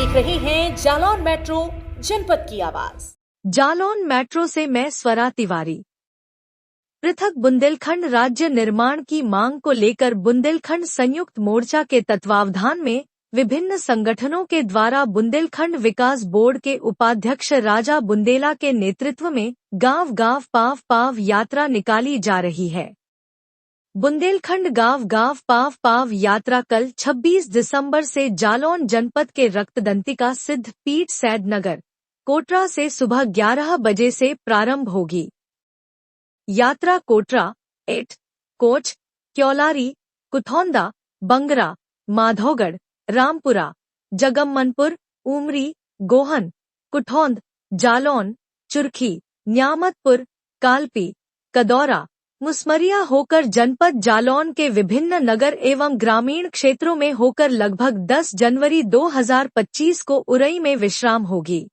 देख रहे हैं जालौन मेट्रो, जनपद की आवाज। जालौन मेट्रो से मैं स्वरा तिवारी। पृथक बुंदेलखंड राज्य निर्माण की मांग को लेकर बुंदेलखंड संयुक्त मोर्चा के तत्वावधान में विभिन्न संगठनों के द्वारा बुंदेलखंड विकास बोर्ड के उपाध्यक्ष राजा बुंदेला के नेतृत्व में गांव गांव पाव पाव यात्रा निकाली जा रही है। बुंदेलखंड गांव गांव पाव पाव यात्रा कल 26 दिसंबर से जालौन जनपद के रक्तदंतिका सिद्ध पीठ सैदनगर कोटरा से सुबह 11 बजे से प्रारंभ होगी। यात्रा कोटरा, एट, कोच, क्योलारी, कुथौंदा, बंगरा, माधोगढ़, रामपुरा, जगम्मनपुर, उमरी, गोहन, कुठौंद, जालौन, चुरखी, न्यामतपुर, कालपी, कदौरा, मुसमरिया होकर जनपद जालौन के विभिन्न नगर एवं ग्रामीण क्षेत्रों में होकर लगभग 10 जनवरी 2025 को उरई में विश्राम होगी।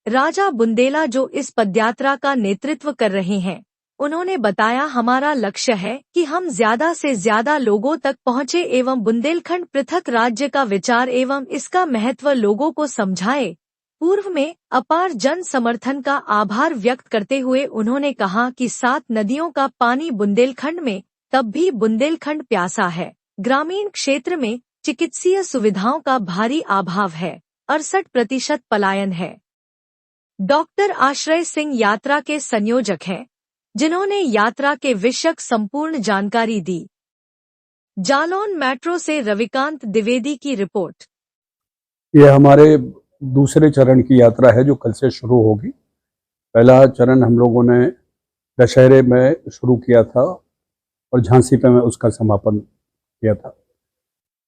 राजा बुंदेला जो इस पदयात्रा का नेतृत्व कर रहे हैं, उन्होंने बताया, हमारा लक्ष्य है कि हम ज्यादा से ज्यादा लोगों तक पहुंचे एवं बुंदेलखंड पृथक राज्य का विचार एवं इसका महत्व लोगों को समझाए। पूर्व में अपार जन समर्थन का आभार व्यक्त करते हुए उन्होंने कहा कि 7 नदियों का पानी बुंदेलखंड में, तब भी बुंदेलखंड प्यासा है। ग्रामीण क्षेत्र में चिकित्सीय सुविधाओं का भारी अभाव है, 68% पलायन है। डॉक्टर आश्रय सिंह यात्रा के संयोजक हैं, जिन्होंने यात्रा के विषयक संपूर्ण जानकारी दी। जालौन मेट्रो से रविकांत द्विवेदी की रिपोर्ट। यह हमारे दूसरे चरण की यात्रा है जो कल से शुरू होगी। पहला चरण हम लोगों ने दशहरे में शुरू किया था और झांसी पे में उसका समापन किया था।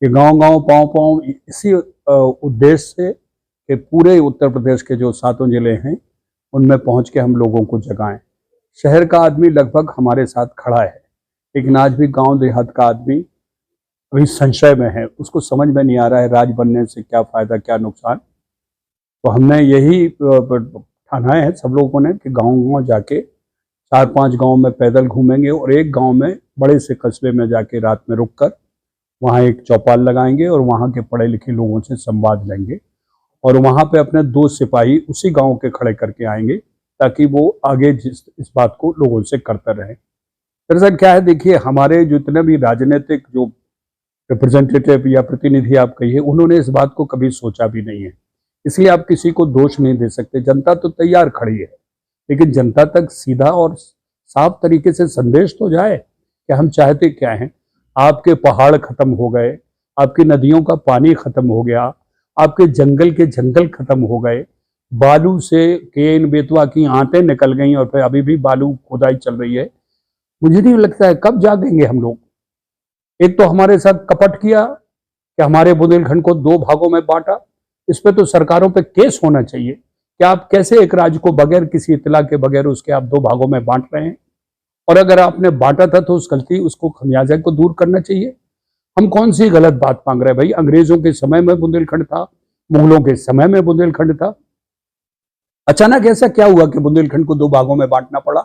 ये गांव गांव पाँव पाँव इसी उद्देश्य से कि पूरे उत्तर प्रदेश के जो 7 जिले हैं उनमें पहुंच के हम लोगों को जगाएं। शहर का आदमी लगभग हमारे साथ खड़ा है, लेकिन आज भी गांव देहात का आदमी अभी संशय में है, उसको समझ में नहीं आ रहा है राज बनने से क्या फ़ायदा क्या नुकसान। तो हमने यही ठाना है सब लोगों ने कि गांव गांव जाके 4-5 गांव में पैदल घूमेंगे और एक गांव में बड़े से कस्बे में जाके रात में रुककर वहां एक चौपाल लगाएंगे और वहां के पढ़े लिखे लोगों से संवाद लेंगे और वहां पे अपने 2 सिपाही उसी गांव के खड़े करके आएंगे ताकि वो आगे इस बात को लोगों से करते रहें। दरअसल क्या है, देखिए, हमारे जितने भी राजनीतिक जो रिप्रेजेंटेटिव या प्रतिनिधि आप कहिए, उन्होंने इस बात को कभी सोचा भी नहीं है। इसलिए आप किसी को दोष नहीं दे सकते। जनता तो तैयार खड़ी है, लेकिन जनता तक सीधा और साफ तरीके से संदेश तो जाए कि हम चाहते क्या हैं। आपके पहाड़ खत्म हो गए, आपकी नदियों का पानी खत्म हो गया, आपके जंगल के जंगल खत्म हो गए, बालू से केन बेतवा की आंतें निकल गई और फिर अभी भी बालू खुदाई चल रही है। मुझे नहीं लगता है कब जागेंगे हम लोग। एक तो हमारे साथ कपट किया कि हमारे बुंदेलखंड को 2 भागों में बांटा। इस पे तो सरकारों पे केस होना चाहिए कि आप कैसे एक राज्य को बगैर किसी इत्तला के बगैर उसके आप 2 भागों में बांट रहे हैं। और अगर आपने बांटा था तो उस गलती उसको खमियाजा को दूर करना चाहिए। हम कौन सी गलत बात मांग रहे हैं भाई? अंग्रेजों के समय में बुंदेलखंड था, मुगलों के समय में बुंदेलखंड था। अचानक ऐसा क्या हुआ कि बुंदेलखंड को 2 भागों में बांटना पड़ा?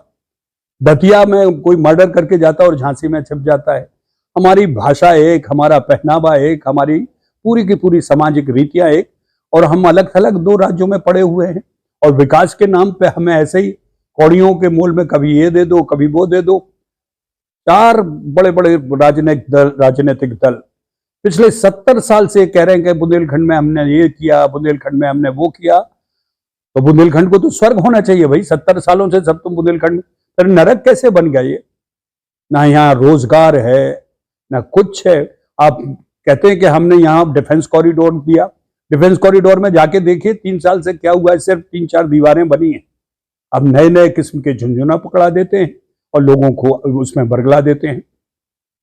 दतिया में कोई मर्डर करके जाता और झांसी में छिप जाता है। हमारी भाषा एक, हमारा पहनावा एक, हमारी पूरी की पूरी सामाजिक रीतियां एक, और हम अलग थलग 2 राज्यों में पड़े हुए हैं। और विकास के नाम पे हमें ऐसे ही कौड़ियों के मोल में कभी ये दे दो कभी वो दे दो। 4 बड़े बड़े राजनीतिक दल पिछले 70 साल से कह रहे हैं कि बुंदेलखंड में हमने ये किया, बुंदेलखंड में हमने वो किया। तो बुंदेलखंड को तो स्वर्ग होना चाहिए भाई। 70 सालों से सब तुम बुंदेलखंड, फिर नरक कैसे बन गया ये? ना यहाँ रोजगार है ना कुछ है। आप कहते हैं कि हमने यहाँ डिफेंस कॉरिडोर दिया। डिफेंस कॉरिडोर में जाके देखिए 3 साल से क्या हुआ है, सिर्फ 3-4 दीवारें बनी हैं। अब नए नए किस्म के झुंझुना पकड़ा देते हैं और लोगों को उसमें बरगला देते हैं।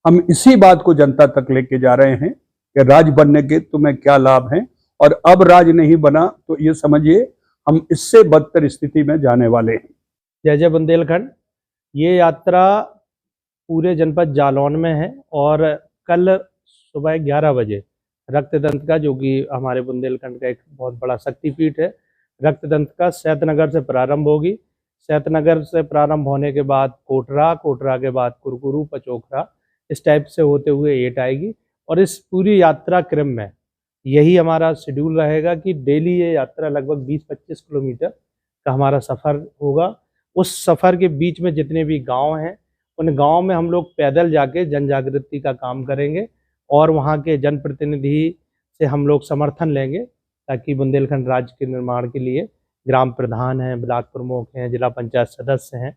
हम इसी बात को जनता तक लेके जा रहे हैं कि राज बनने के तुम्हें क्या लाभ हैं, और अब राज नहीं बना तो ये समझिए हम इससे बदतर स्थिति में जाने वाले हैं। जय जय बुंदेलखंड। ये यात्रा पूरे जनपद जालौन में है और कल सुबह 11 बजे रक्तदंतिका, जो कि हमारे बुंदेलखंड का एक बहुत बड़ा शक्तिपीठ है, रक्तदंतिका सैदनगर से प्रारंभ होगी। सैदनगर से प्रारंभ होने के बाद कोटरा, कोटरा के बाद कुरकुरू, पचोखरा, इस टाइप से होते हुए एट आएगी। और इस पूरी यात्रा क्रम में यही हमारा शेड्यूल रहेगा कि डेली ये यात्रा लगभग 20-25 किलोमीटर का हमारा सफ़र होगा। उस सफ़र के बीच में जितने भी गांव हैं उन गांव में हम लोग पैदल जाके जन जागृति का काम करेंगे और वहां के जनप्रतिनिधि से हम लोग समर्थन लेंगे ताकि बुंदेलखंड राज्य के निर्माण के लिए ग्राम प्रधान हैं, ब्लॉक प्रमुख हैं, जिला पंचायत सदस्य हैं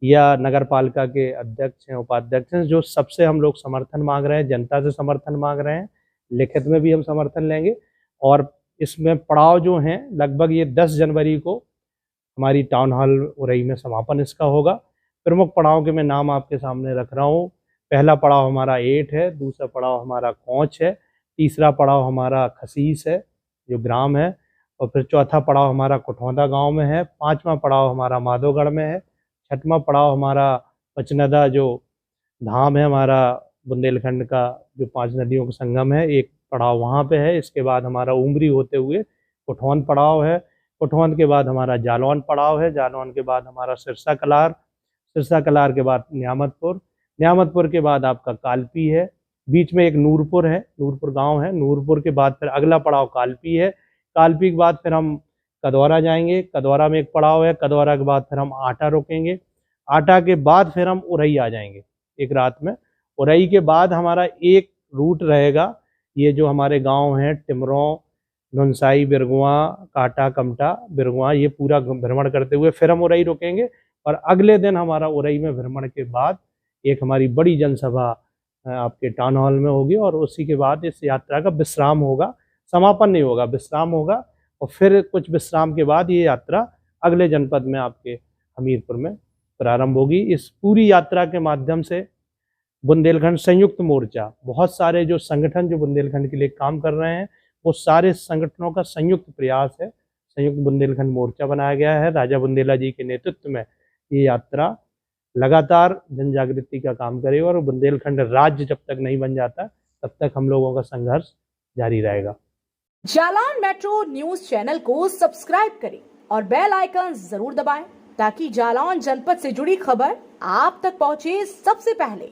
या नगर पालिका के अध्यक्ष हैं, उपाध्यक्ष हैं, जो सबसे हम लोग समर्थन मांग रहे हैं, जनता से समर्थन मांग रहे हैं। लिखित में भी हम समर्थन लेंगे और इसमें पड़ाव जो हैं लगभग ये 10 जनवरी को हमारी टाउन हॉल उरई में समापन इसका होगा। प्रमुख पड़ाव के मैं नाम आपके सामने रख रहा हूँ। पहला पड़ाव हमारा 8 है, दूसरा पड़ाव हमारा कोंच है, तीसरा पड़ाव हमारा खसीस है जो ग्राम है, और फिर चौथा पड़ाव हमारा कुठौंदा गांव में है, पांचवा पड़ाव हमारा माधोगढ़ में है, छठवां पड़ाव हमारा पचनदा जो धाम है हमारा बुंदेलखंड का जो 5 नदियों का संगम है, एक पड़ाव वहाँ पे है। इसके बाद हमारा उमरी होते हुए कुठौंद पड़ाव है, कुठौंद के बाद हमारा जालौन पड़ाव है, जालौन के बाद हमारा सिरसा कलार, सिरसा कलार के बाद न्यामतपुर, न्यामतपुर के बाद आपका कालपी है, बीच में एक नूरपुर है, नूरपुर गांव है, नूरपुर के बाद फिर अगला पड़ाव कालपी है, कालपी के बाद फिर हम कदौरा जाएंगे, कदौरा में एक पड़ाव है, कदौरा के बाद फिर हम आटा रोकेंगे, आटा के बाद फिर हम उरई आ जाएंगे एक रात में। उरई के बाद हमारा एक रूट रहेगा, ये जो हमारे गांव हैं टिमरों, नुनसाई, बिरगुआ, काटा, कमटा, बिरगुआ, ये पूरा भ्रमण करते हुए फिर हम उरई रुकेंगे और अगले दिन हमारा उरई में भ्रमण के बाद एक हमारी बड़ी जनसभा आपके टाउन हॉल में होगी और उसी के बाद इस यात्रा का विश्राम होगा, समापन नहीं होगा, विश्राम होगा और फिर कुछ विश्राम के बाद ये यात्रा अगले जनपद में आपके हमीरपुर में प्रारंभ होगी। इस पूरी यात्रा के माध्यम से बुंदेलखंड संयुक्त मोर्चा, बहुत सारे जो संगठन जो बुंदेलखंड के लिए काम कर रहे हैं वो सारे संगठनों का संयुक्त प्रयास है, संयुक्त बुंदेलखंड मोर्चा बनाया गया है। राजा बुंदेला जी के नेतृत्व में ये यात्रा लगातार जन जागृति का काम करेगी और बुंदेलखंड राज्य जब तक नहीं बन जाता तब तक हम लोगों का संघर्ष जारी रहेगा। जालौन मेट्रो न्यूज चैनल को सब्सक्राइब करें और बेल आइकन जरूर दबाएं ताकि जालौन जनपद से जुड़ी खबर आप तक पहुंचे सबसे पहले।